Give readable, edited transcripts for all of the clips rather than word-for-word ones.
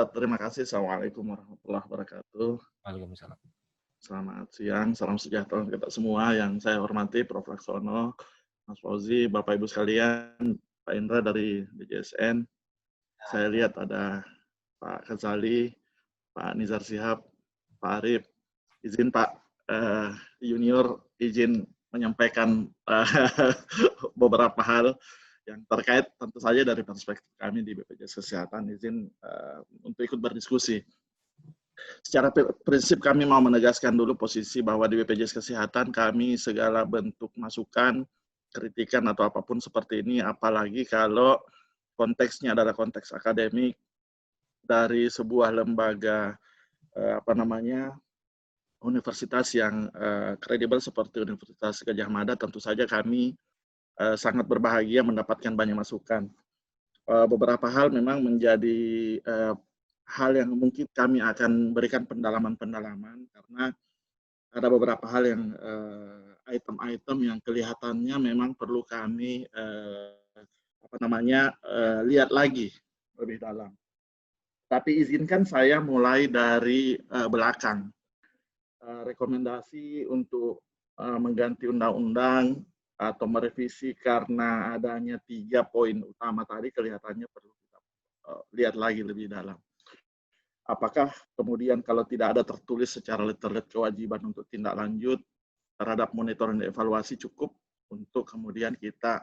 Siap, terima kasih. Assalamualaikum warahmatullahi wabarakatuh. Waalaikumsalam. Selamat siang, salam sejahtera untuk kita semua yang saya hormati, Prof. Laksono, Mas Fauzi, Bapak Ibu sekalian, Pak Indra dari DJSN. Saya lihat ada Pak Ghazali, Pak Nizar Shihab, Pak Arif. Izin Pak Junior, izin menyampaikan beberapa hal yang terkait tentu saja dari perspektif kami di BPJS Kesehatan, izin untuk ikut berdiskusi. Secara prinsip kami mau menegaskan dulu posisi bahwa di BPJS Kesehatan kami segala bentuk masukan, kritikan atau apapun seperti ini, apalagi kalau konteksnya adalah konteks akademik dari sebuah lembaga universitas yang kredibel seperti Universitas Gadjah Mada, tentu saja kami sangat berbahagia mendapatkan banyak masukan. Beberapa hal memang menjadi hal yang mungkin kami akan berikan pendalaman-pendalaman karena ada beberapa hal yang item-item yang kelihatannya memang perlu kami lihat lagi lebih dalam. Tapi izinkan saya mulai dari belakang. Rekomendasi untuk mengganti undang-undang atau merevisi karena adanya 3 poin utama tadi kelihatannya perlu kita lihat lagi lebih dalam. Apakah kemudian kalau tidak ada tertulis secara letterlet kewajiban untuk tindak lanjut terhadap monitoring dan evaluasi cukup untuk kemudian kita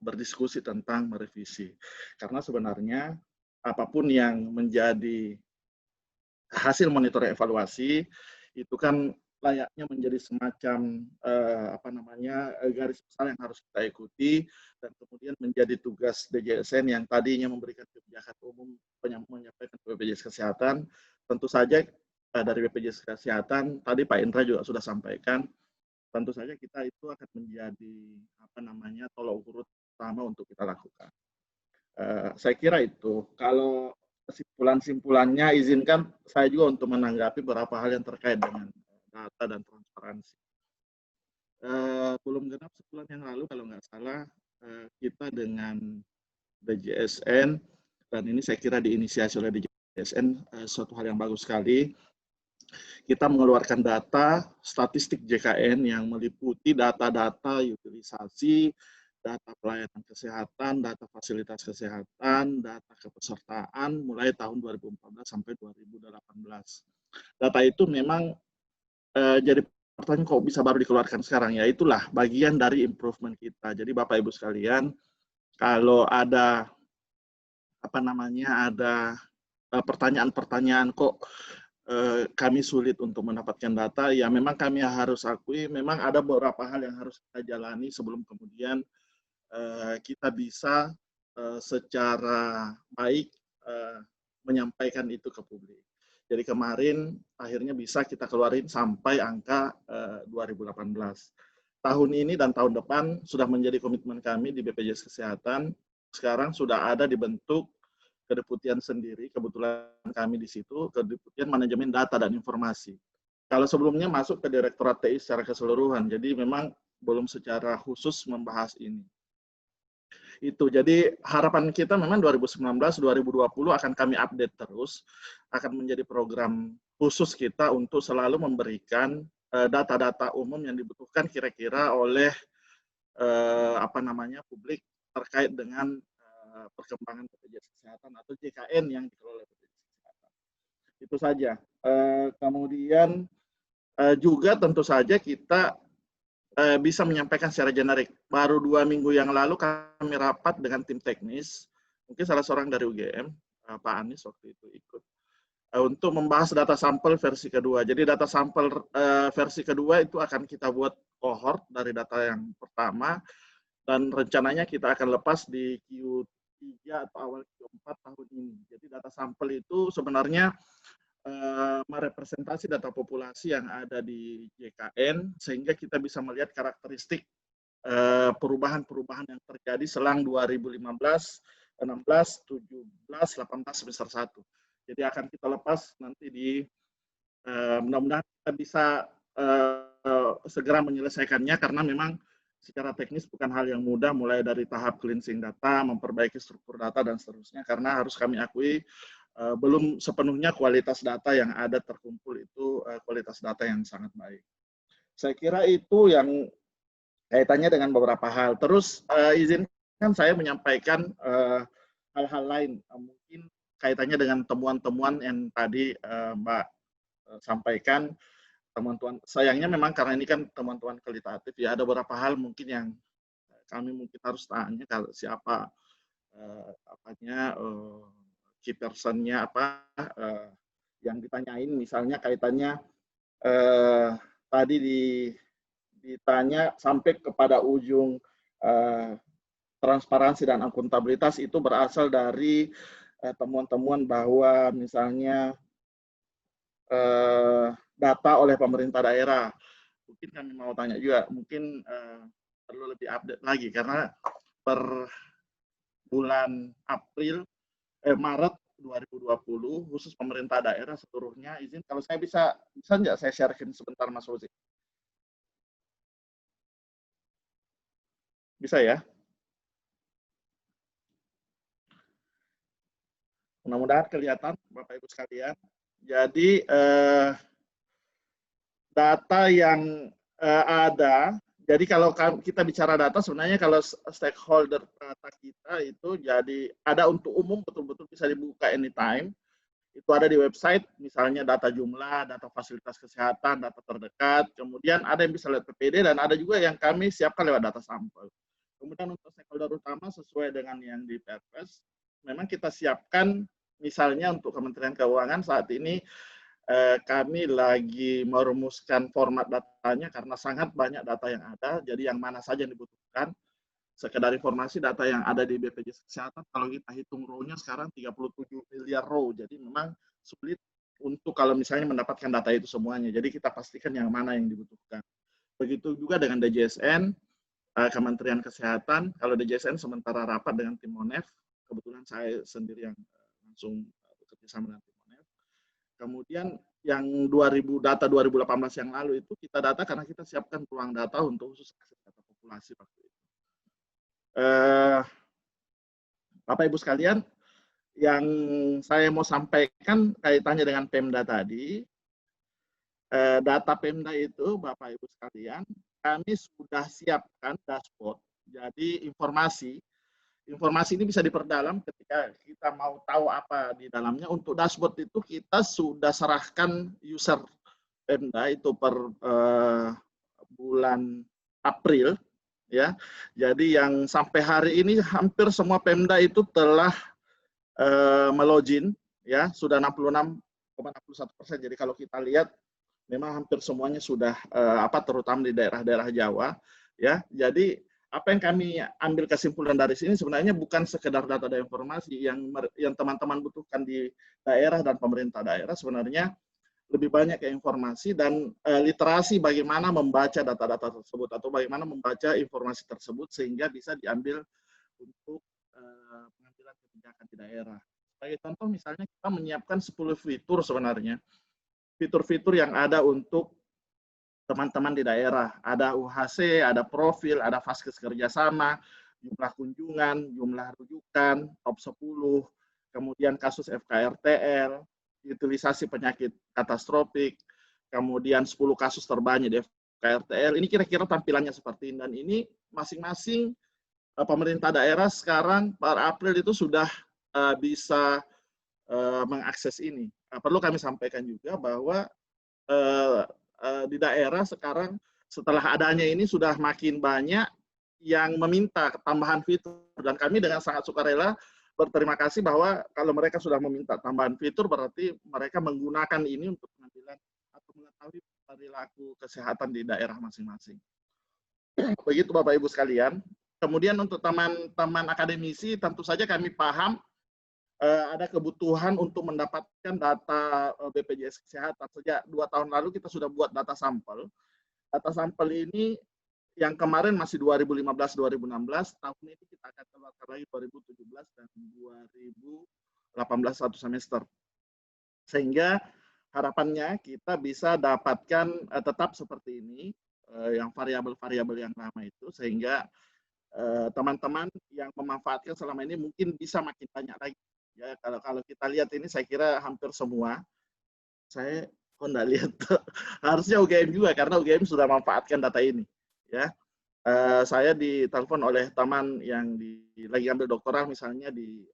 berdiskusi tentang merevisi. Karena sebenarnya apapun yang menjadi hasil monitoring evaluasi itu kan layaknya menjadi semacam garis besar yang harus kita ikuti dan kemudian menjadi tugas DJSN yang tadinya memberikan kebijakan umum menyampaikan ke BPJS Kesehatan. Tentu saja dari BPJS Kesehatan tadi Pak Indra juga sudah sampaikan, tentu saja kita itu akan menjadi tolok ukur utama untuk kita lakukan. Saya kira itu. Kalau kesimpulan-simpulannya izinkan saya juga untuk menanggapi beberapa hal yang terkait dengan data dan transparansi. Belum genap sebulan yang lalu kalau nggak salah kita dengan DJSN, dan ini saya kira diinisiasi oleh DJSN, suatu hal yang bagus sekali. Kita mengeluarkan data statistik JKN yang meliputi data-data utilisasi, data pelayanan kesehatan, data fasilitas kesehatan, data kepesertaan mulai tahun 2014 sampai 2018. Data itu memang jadi pertanyaan kok bisa baru dikeluarkan sekarang, ya itulah bagian dari improvement kita. Jadi Bapak Ibu sekalian, kalau ada pertanyaan-pertanyaan kok kami sulit untuk mendapatkan data, ya memang kami harus akui memang ada beberapa hal yang harus kita jalani sebelum kemudian kita bisa secara baik menyampaikan itu ke publik. Jadi kemarin akhirnya bisa kita keluarin sampai angka 2018. Tahun ini dan tahun depan sudah menjadi komitmen kami di BPJS Kesehatan. Sekarang sudah ada dibentuk kedeputian sendiri, kebetulan kami di situ, kedeputian manajemen data dan informasi. Kalau sebelumnya masuk ke Direktorat TI secara keseluruhan, jadi memang belum secara khusus membahas ini. Itu jadi harapan kita memang 2019-2020 akan kami update terus, akan menjadi program khusus kita untuk selalu memberikan data-data umum yang dibutuhkan kira-kira oleh publik terkait dengan perkembangan BPJS Kesehatan atau JKN yang dikelola BPJS Kesehatan. Itu saja. Kemudian juga tentu saja kita bisa menyampaikan secara generik. Baru 2 minggu yang lalu kami rapat dengan tim teknis, mungkin salah seorang dari UGM, Pak Anies waktu itu ikut, untuk membahas data sampel versi kedua. Jadi data sampel versi kedua itu akan kita buat cohort dari data yang pertama, dan rencananya kita akan lepas di Q3 atau awal Q4 tahun ini. Jadi data sampel itu sebenarnya merepresentasi data populasi yang ada di JKN sehingga kita bisa melihat karakteristik perubahan-perubahan yang terjadi selang 2015, 16, 17, 18 semester 1. Jadi akan kita lepas nanti di mudah-mudahan kita bisa segera menyelesaikannya karena memang secara teknis bukan hal yang mudah mulai dari tahap cleansing data, memperbaiki struktur data dan seterusnya karena harus kami akui belum sepenuhnya kualitas data yang ada terkumpul itu kualitas data yang sangat baik. Saya kira itu yang kaitannya dengan beberapa hal. Terus izinkan saya menyampaikan hal-hal lain, mungkin kaitannya dengan temuan-temuan yang tadi Mbak sampaikan. Teman-teman, sayangnya memang karena ini kan teman-teman kualitatif ya, ada beberapa hal mungkin yang kami mungkin harus tanya kalau siapa key person-nya yang ditanyain, misalnya kaitannya tadi ditanya sampai kepada ujung transparansi dan akuntabilitas itu berasal dari temuan-temuan bahwa misalnya data oleh pemerintah daerah. Mungkin kami mau tanya juga, mungkin perlu lebih update lagi karena per bulan Maret 2020 khusus pemerintah daerah seluruhnya izin. Kalau saya bisa nggak saya sharekin sebentar Mas Rozi? Bisa ya? Mudah-mudahan kelihatan Bapak Ibu sekalian. Jadi data yang ada, jadi kalau kita bicara data sebenarnya kalau stakeholder data kita itu jadi ada untuk umum betul-betul bisa dibuka anytime. Itu ada di website, misalnya data jumlah, data fasilitas kesehatan, data terdekat, kemudian ada yang bisa lewat PPD, dan ada juga yang kami siapkan lewat data sampel. Kemudian untuk stakeholder utama sesuai dengan yang di Perpres, memang kita siapkan, misalnya untuk Kementerian Keuangan saat ini kami lagi merumuskan format datanya karena sangat banyak data yang ada, jadi yang mana saja yang dibutuhkan. Sekedar informasi, data yang ada di BPJS Kesehatan, kalau kita hitung row-nya sekarang 37 miliar row, jadi memang sulit untuk kalau misalnya mendapatkan data itu semuanya. Jadi kita pastikan yang mana yang dibutuhkan. Begitu juga dengan DJSN, Kementerian Kesehatan. Kalau DJSN sementara rapat dengan tim Monef, kebetulan saya sendiri yang langsung bekerja sama dengan tim Monef. Kemudian yang data 2018 yang lalu itu kita data karena kita siapkan ruang data untuk khusus akses data populasi waktu itu. Bapak Ibu sekalian, yang saya mau sampaikan kaitannya dengan Pemda tadi, data Pemda itu Bapak Ibu sekalian, kami sudah siapkan dashboard. Jadi informasi ini bisa diperdalam ketika kita mau tahu apa di dalamnya. Untuk dashboard itu kita sudah serahkan user Pemda itu per bulan April. Ya, jadi yang sampai hari ini hampir semua Pemda itu telah melogin, ya sudah 66,61%. Jadi kalau kita lihat, memang hampir semuanya sudah terutama di daerah-daerah Jawa, ya. Jadi apa yang kami ambil kesimpulan dari sini sebenarnya bukan sekedar data dan informasi yang teman-teman butuhkan di daerah dan pemerintah daerah, sebenarnya lebih banyak ke informasi dan literasi bagaimana membaca data-data tersebut atau bagaimana membaca informasi tersebut sehingga bisa diambil untuk pengambilan kebijakan di daerah. Sebagai contoh misalnya kita menyiapkan 10 fitur sebenarnya. Fitur-fitur yang ada untuk teman-teman di daerah. Ada UHC, ada profil, ada vaskes kerjasama, jumlah kunjungan, jumlah rujukan, top 10, kemudian kasus FKRTL, utilisasi penyakit katastrofik, kemudian 10 kasus terbanyak di FKRTL. Ini kira-kira tampilannya seperti ini. Dan ini masing-masing pemerintah daerah sekarang per April itu sudah bisa mengakses ini. Perlu kami sampaikan juga bahwa di daerah sekarang setelah adanya ini sudah makin banyak yang meminta tambahan fitur, dan kami dengan sangat sukarela berterima kasih bahwa kalau mereka sudah meminta tambahan fitur berarti mereka menggunakan ini untuk pengambilan atau mengetahui perilaku kesehatan di daerah masing-masing. Begitu Bapak Ibu sekalian. Kemudian untuk teman-teman akademisi tentu saja kami paham ada kebutuhan untuk mendapatkan data BPJS Kesehatan. Sejak 2 tahun lalu kita sudah buat data sampel. Data sampel ini yang kemarin masih 2015-2016, tahun ini kita akan keluarkan lagi 2017 dan 2018 satu semester. Sehingga harapannya kita bisa dapatkan tetap seperti ini, yang variabel-variabel yang lama itu, sehingga teman-teman yang memanfaatkan selama ini mungkin bisa makin banyak lagi Ya, kalau kalau kita lihat ini saya kira hampir semua. Saya kok nggak lihat. Harusnya UGM juga karena UGM sudah memanfaatkan data ini. Ya, saya ditelepon oleh teman yang lagi ambil doktoral misalnya di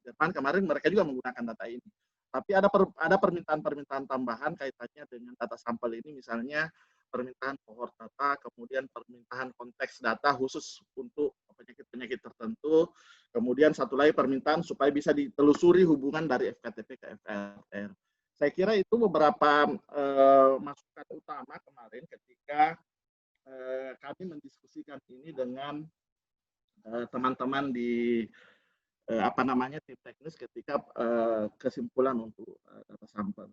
Jerman kemarin, mereka juga menggunakan data ini. Tapi ada permintaan-permintaan tambahan kaitannya dengan data sampel ini, misalnya permintaan cohort data, kemudian permintaan konteks data khusus untuk penyakit-penyakit tertentu, kemudian satu lagi permintaan supaya bisa ditelusuri hubungan dari FKTP ke FRR. Saya kira itu beberapa masukan utama kemarin ketika kami mendiskusikan ini dengan teman-teman di apa namanya tim teknis ketika kesimpulan untuk data sampel.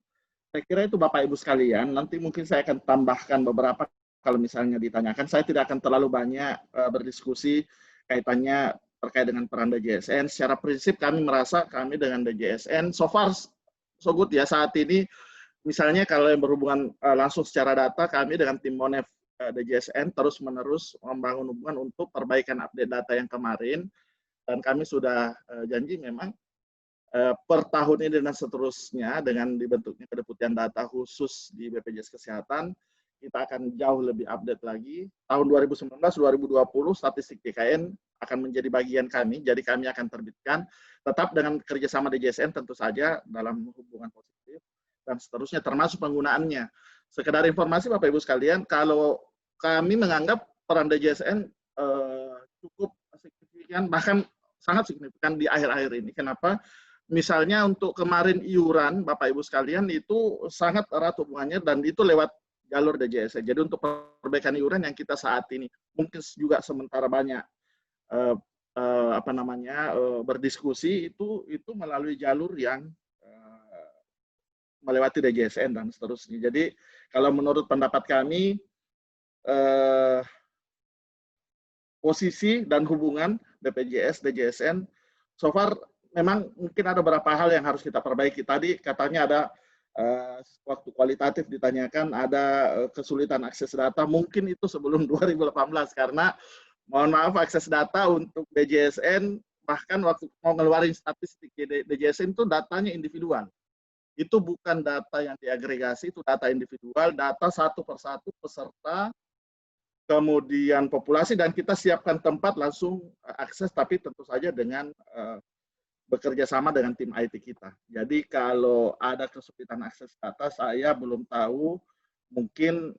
Saya kira itu Bapak Ibu sekalian. Nanti mungkin saya akan tambahkan beberapa kalau misalnya ditanyakan. Saya tidak akan terlalu banyak berdiskusi kaitannya terkait dengan peran DJSN. Secara prinsip kami merasa kami dengan DJSN so far so good ya saat ini. Misalnya kalau yang berhubungan langsung secara data, kami dengan tim Monef DJSN terus-menerus membangun hubungan untuk perbaikan update data yang kemarin, dan kami sudah janji memang per tahun ini dan seterusnya dengan dibentuknya kedeputian data khusus di BPJS Kesehatan, kita akan jauh lebih update lagi. Tahun 2019-2020 statistik DKN akan menjadi bagian kami, jadi kami akan terbitkan tetap dengan kerjasama DJSN tentu saja dalam hubungan positif dan seterusnya termasuk penggunaannya. Sekedar informasi Bapak Ibu sekalian, kalau kami menganggap peran DJSN cukup signifikan, bahkan sangat signifikan di akhir-akhir ini. Kenapa? Misalnya untuk kemarin iuran Bapak Ibu sekalian itu sangat erat hubungannya dan itu lewat jalur DJSN. Jadi untuk perbaikan iuran yang kita saat ini mungkin juga sementara banyak berdiskusi itu melalui jalur yang melewati DJSN dan seterusnya. Jadi kalau menurut pendapat kami posisi dan hubungan BPJS DJSN so far memang mungkin ada beberapa hal yang harus kita perbaiki. Tadi katanya ada waktu kualitatif ditanyakan ada kesulitan akses data, mungkin itu sebelum 2018 karena mohon maaf akses data untuk DJSN bahkan waktu mau ngeluarin statistik DJSN itu datanya individual. Itu bukan data yang diagregasi, itu data individual, data satu persatu peserta, kemudian populasi, dan kita siapkan tempat langsung akses, tapi tentu saja dengan bekerja sama dengan tim IT kita. Jadi kalau ada kesulitan akses data, saya belum tahu, mungkin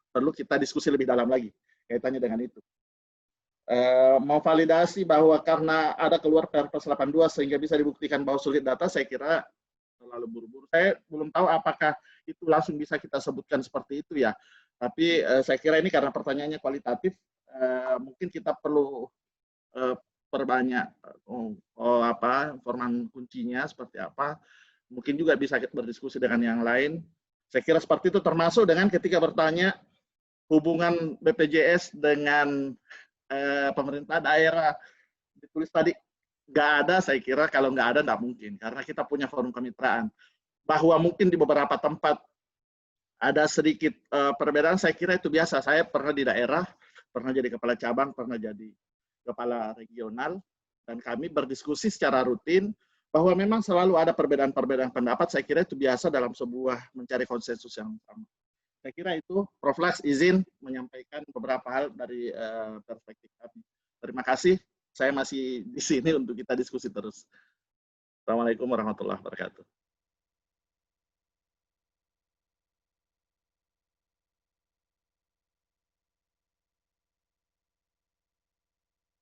perlu kita diskusi lebih dalam lagi kaitannya dengan itu. Mau validasi bahwa karena ada keluar Perpres 82 sehingga bisa dibuktikan bahwa sulit data, saya kira terlalu buru-buru. Saya belum tahu apakah itu langsung bisa kita sebutkan seperti itu ya. Tapi saya kira ini karena pertanyaannya kualitatif, mungkin kita perlu perbanyak format kuncinya seperti apa. Mungkin juga bisa berdiskusi dengan yang lain. Saya kira seperti itu, termasuk dengan ketika bertanya hubungan BPJS dengan pemerintah daerah, ditulis tadi nggak ada. Saya kira kalau nggak ada nggak mungkin karena kita punya forum kemitraan. Bahwa mungkin di beberapa tempat ada sedikit perbedaan, saya kira itu biasa. Saya pernah di daerah, pernah jadi kepala cabang, pernah jadi kepala regional, dan kami berdiskusi secara rutin bahwa memang selalu ada perbedaan-perbedaan pendapat. Saya kira itu biasa dalam sebuah mencari konsensus yang sama. Saya kira itu, Prof. Lax izin menyampaikan beberapa hal dari perspektif kami. Terima kasih, saya masih di sini untuk kita diskusi terus. Assalamualaikum warahmatullahi wabarakatuh.